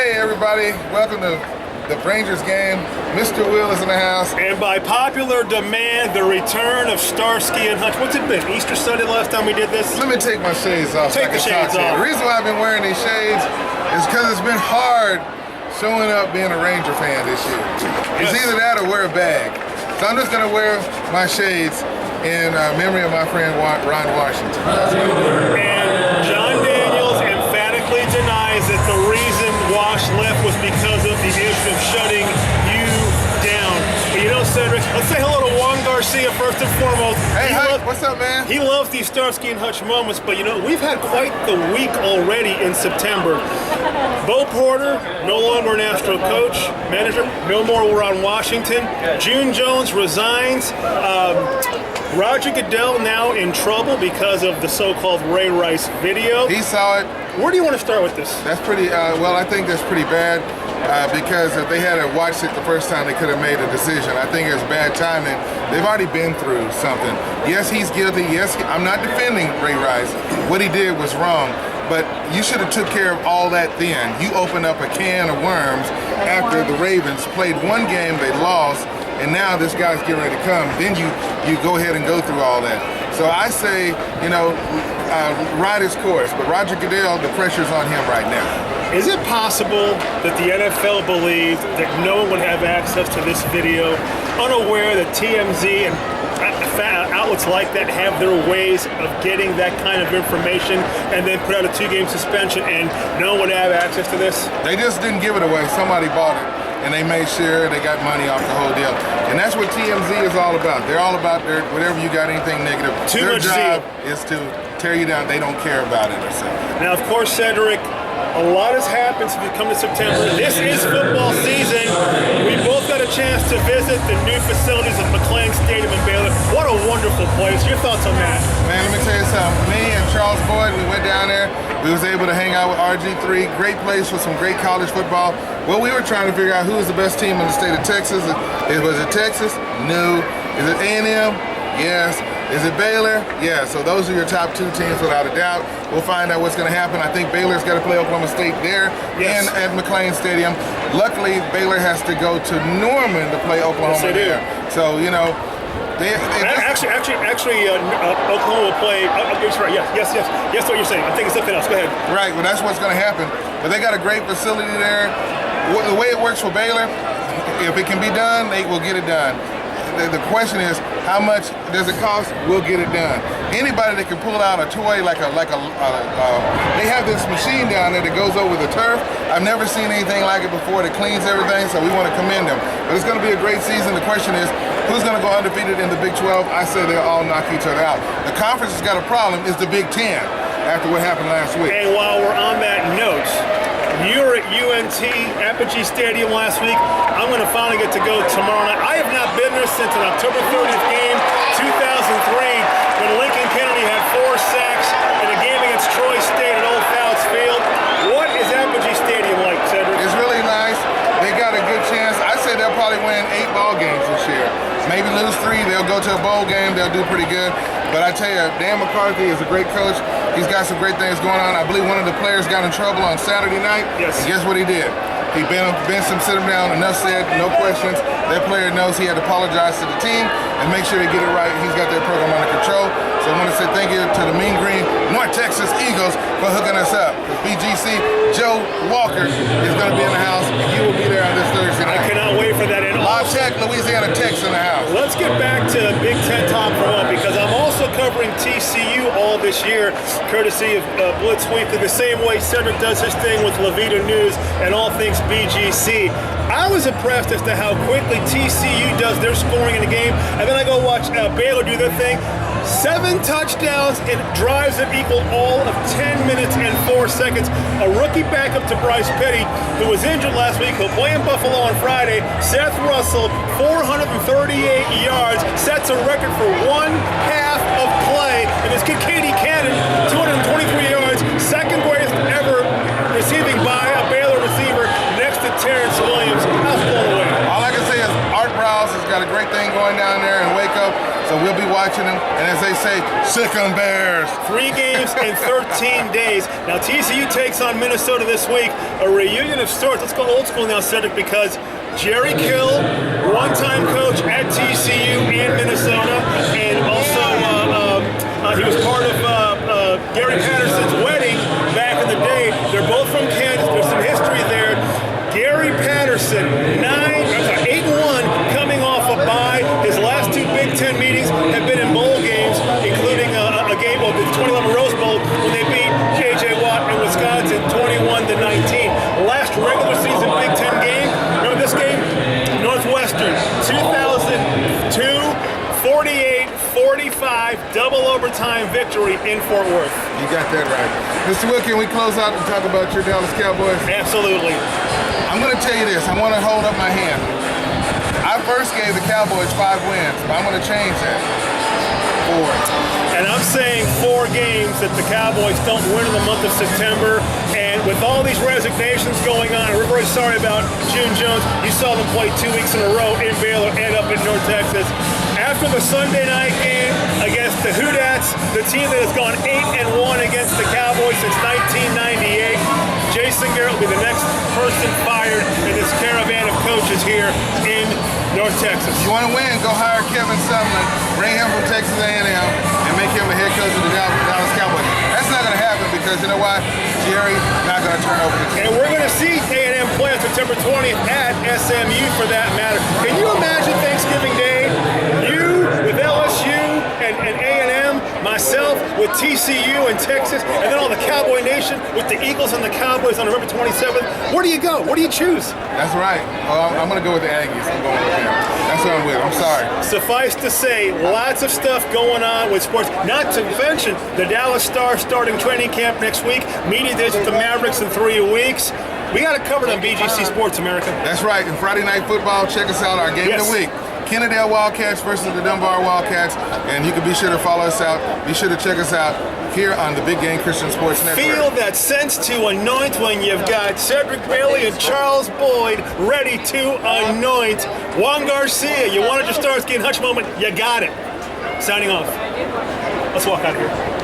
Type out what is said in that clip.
Hey everybody, welcome to the Rangers game. Mr. Will is in the house. And by popular demand, the return of Starsky and Hutch. What's it been? Easter Sunday last time we did this? Let me take my shades off. Take the shades off. The reason why I've been wearing these shades is because it's been hard showing up being a Ranger fan this year. It's either that or wear a bag. So I'm just gonna wear my shades in memory of my friend Ron Washington. And John Daniels emphatically denies that the reason Wash left was because of the issue of shutting you down. But you know, Cedric, let's say hello to Juan Garcia first and foremost. Hey, Hutch, what's up, man? He loves these Starsky and Hutch moments, but you know, we've had quite the week already in September. Bo Porter, no longer an Astro coach, manager, no more Ron Washington. June Jones resigns. Roger Goodell now in trouble because of the so-called Ray Rice video. He saw it. Where do you want to start with this? That's pretty, well, I think that's pretty bad because if they had watched it the first time, they could have made a decision. I think it's bad timing. They've already been through something. Yes, he's guilty. Yes, I'm not defending Ray Rice. What he did was wrong. But you should have took care of all that then. You opened up a can of worms after the Ravens played one game, they lost, and now this guy's getting ready to come. Then you go ahead and go through all that. So I say, you know, ride his course. But Roger Goodell, the pressure's on him right now. Is it possible that the NFL believed that no one would have access to this video, unaware that TMZ and outlets like that have their ways of getting that kind of information and then put out a 2-game suspension and no one would have access to this? They just didn't give it away. Somebody bought it and they made sure they got money off the whole deal. And that's what TMZ is all about. They're all about whatever you got anything negative. Their job is to tear you down. They don't care about it or something. Now, of course, Cedric, a lot has happened since we come to September. This is football season. We both got a chance to visit the new facilities of McLean Stadium in Baylor. What a wonderful place. Your thoughts on that? Man, let me tell you something. Me and Charles Boyd, we went down there. We was able to hang out with RG3. Great place for some great college football. Well, we were trying to figure out who was the best team in the state of Texas. Was it Texas? No. Is it A&M? Yes. Is it Baylor? Yeah, so those are your top 2 teams without a doubt. We'll find out what's going to happen. I think Baylor's got to play Oklahoma State there and at McLean Stadium. Luckily, Baylor has to go to Norman to play Oklahoma there. So, you know, Actually, Oklahoma will play. Right. Yes, what you're saying. I'm thinking something else. Go ahead. Right, well, that's what's going to happen. But they got a great facility there. The way it works for Baylor, if it can be done, they will get it done. The question is, how much does it cost? We'll get it done. Anybody that can pull out a toy they have this machine down there that goes over the turf. I've never seen anything like it before that cleans everything, so we want to commend them. But it's going to be a great season. The question is, who's going to go undefeated in the Big 12? I say they'll all knock each other out. The conference has got a problem, is the Big 10, after what happened last week. And while we're on that note, you were at UNT Apogee Stadium last week. I'm going to finally get to go tomorrow night. I have not been there since an October 30th game, 2003, when Lincoln Kennedy had 4 sacks in a game against Troy State at Old Fouts Field. What is Apogee Stadium like, Cedric? It's really nice. They got a good chance. I say they'll probably win 8 ball games this year. Maybe lose 3. They'll go to a bowl game. They'll do pretty good. But I tell you, Dan McCarthy is a great coach. He's got some great things going on. I believe one of the players got in trouble on Saturday night. Yes. And guess what he did? He benched him, sit him down, enough said, no questions. That player knows he had to apologize to the team and make sure they get it right. He's got their program under control. So I want to say thank you to the Mean Green North Texas Eagles for hooking us up. Because BGC, Joe Walker is going to be in the house, and he will be there on this Thursday night. I cannot wait for that. And La Tech, Louisiana Tech's in the house. Let's get back to Big Ten Top for one, because I'm also covering TCU all this year, courtesy of Blitz Weekly, the same way Cedric does his thing with Levita News and all things BGC. I was impressed as to how quickly TCU does their scoring in the game, and then I go watch Baylor do their thing. 7 touchdowns and drives that equal all of 10 minutes and 4 seconds. A rookie backup to Bryce Petty, who was injured last week, who'll play in Buffalo on Friday. Seth Russell, 438 yards, sets a record for 1 half of play. And his kid, Katie Cannon, 223 yards, second greatest ever receiving by a Baylor receiver next to Terrence Williams. How's blown away? All I can say is Art Browse has got a great thing going down there in Waco. So we'll be watching them. And as they say, sick 'em Bears. 3 games in 13 days. Now TCU takes on Minnesota this week. A reunion of sorts. Let's go old school now, Cedric, because Jerry Kill, one-time coach at TCU and Minnesota, and also he was part of Gary Patterson's wedding back in the day. They're both from Kansas. There's some history there. Gary Patterson, 8-1, coming off a bye. His last 2 Big Ten meetings have been in bowl games, including a game of the 2011 Rose Bowl when they beat J.J. Watt in Wisconsin 21-19. Last regular season Big Ten game, remember this game? Northwestern, 2002, 48-45, double overtime victory in Fort Worth. You got that right. Mr. Will, can we close out and talk about your Dallas Cowboys? Absolutely. I'm going to tell you this. I want to hold up my hand. I first gave the Cowboys 5 wins, but I'm going to change that. 4. And I'm saying 4 games that the Cowboys don't win in the month of September. And with all these resignations going on, we're very sorry about June Jones. You saw them play 2 weeks in a row in Baylor and up in North Texas. After the Sunday night game against the Houdats, the team that has gone 8-1 against the Cowboys since 1998, Jason Garrett will be the next person fired in this caravan of coaches here in North Texas. You want to win, go hire Kevin Sumlin, bring him from Texas A&M, and make him a head coach of the Dallas Cowboys. That's not going to happen because you know why? Jerry's not going to turn over the team. And we're going to see A&M play on September 20th at SMU for that matter. Can you imagine Thanksgiving Day? You with LSU and A&M, myself with TCU and Texas, and then all the Cowboy Nation with the Eagles and the Cowboys on November 27th. Where do you go? Where do you choose? That's right. Well, I'm going to go with the Aggies. I'm going with them. That's what I'm with. I'm sorry. Suffice to say, lots of stuff going on with sports. Not to mention the Dallas Stars starting training camp next week. Media days with the Mavericks in 3 weeks. We got it covered on BGC Sports America. That's right. And Friday Night Football, check us out. Our game of the week. Kennedale Wildcats versus the Dunbar Wildcats. And you can be sure to follow us out. Be sure to check us out here on the Big Game Christian Sports Network. Feel that sense to anoint when you've got Cedric Bailey and Charles Boyd ready to anoint. Juan Garcia, you wanted your Starsky and Hutch moment, you got it. Signing off. Let's walk out of here.